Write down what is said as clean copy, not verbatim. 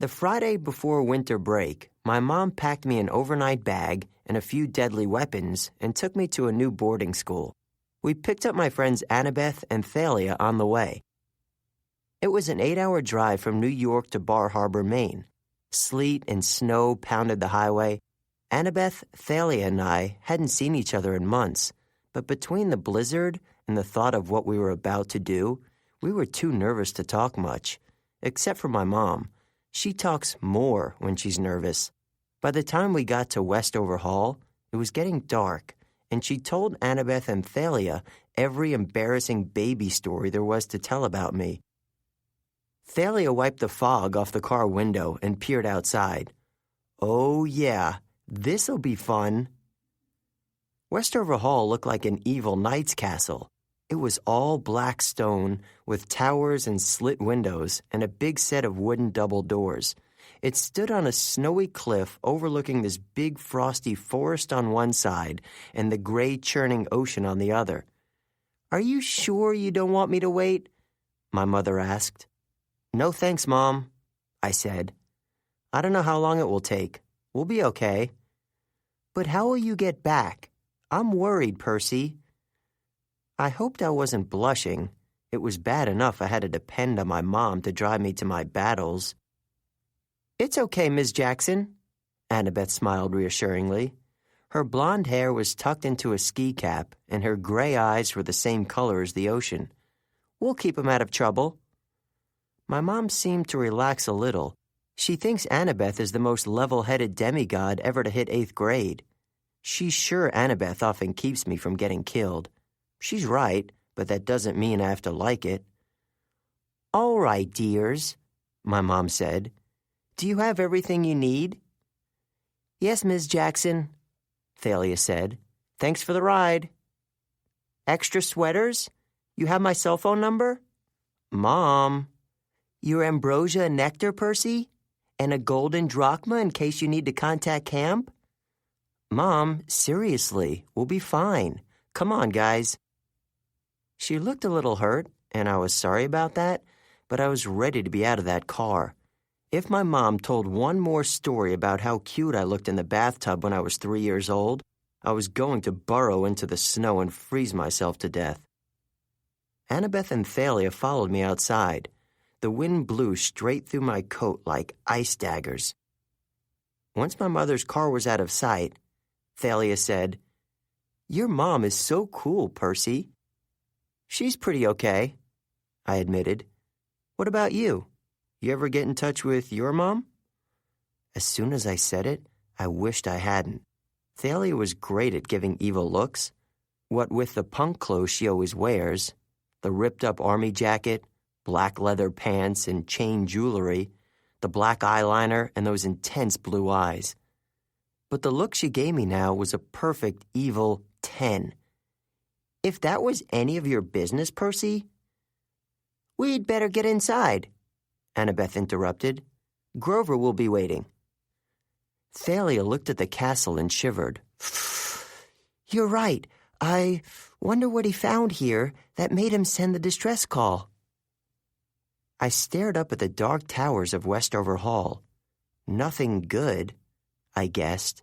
The Friday before winter break, my mom packed me an overnight bag and a few deadly weapons and took me to a new boarding school. We picked up my friends Annabeth and Thalia on the way. It was an 8-hour drive from New York to Bar Harbor, Maine. Sleet and snow pounded the highway. Annabeth, Thalia, and I hadn't seen each other in months, but between the blizzard and the thought of what we were about to do, we were too nervous to talk much, except for my mom. She talks more when she's nervous. By the time we got to Westover Hall, it was getting dark, and she told Annabeth and Thalia every embarrassing baby story there was to tell about me. Thalia wiped the fog off the car window and peered outside. Oh, yeah, this'll be fun. Westover Hall looked like an evil knight's castle. It was all black stone with towers and slit windows and a big set of wooden double doors. It stood on a snowy cliff overlooking this big frosty forest on one side and the gray churning ocean on the other. "Are you sure you don't want me to wait?" my mother asked. "No thanks, Mom," I said. "I don't know how long it will take. We'll be okay." "But how will you get back? I'm worried, Percy." I hoped I wasn't blushing. It was bad enough I had to depend on my mom to drive me to my battles. "It's okay, Ms. Jackson," Annabeth smiled reassuringly. Her blonde hair was tucked into a ski cap, and her gray eyes were the same color as the ocean. "We'll keep him out of trouble." My mom seemed to relax a little. She thinks Annabeth is the most level-headed demigod ever to hit 8th grade. She's sure Annabeth often keeps me from getting killed. She's right, but that doesn't mean I have to like it. "All right, dears," my mom said. "Do you have everything you need?" "Yes, Ms. Jackson," Thalia said. "Thanks for the ride." "Extra sweaters? You have my cell phone number?" "Mom." "Your ambrosia and nectar, Percy? And a golden drachma in case you need to contact camp?" "Mom, seriously, we'll be fine. Come on, guys." She looked a little hurt, and I was sorry about that, but I was ready to be out of that car. If my mom told one more story about how cute I looked in the bathtub when I was 3 years old, I was going to burrow into the snow and freeze myself to death. Annabeth and Thalia followed me outside. The wind blew straight through my coat like ice daggers. Once my mother's car was out of sight, Thalia said, "Your mom is so cool, Percy." "She's pretty okay," I admitted. "What about you? You ever get in touch with your mom?" As soon as I said it, I wished I hadn't. Thalia was great at giving evil looks. What with the punk clothes she always wears, the ripped-up army jacket, black leather pants, and chain jewelry, the black eyeliner, and those intense blue eyes. But the look she gave me now was a perfect evil 10. "If that was any of your business, Percy—" "We'd better get inside," Annabeth interrupted. "Grover will be waiting." Thalia looked at the castle and shivered. "You're right. I wonder what he found here that made him send the distress call." I stared up at the dark towers of Westover Hall. Nothing good, I guessed.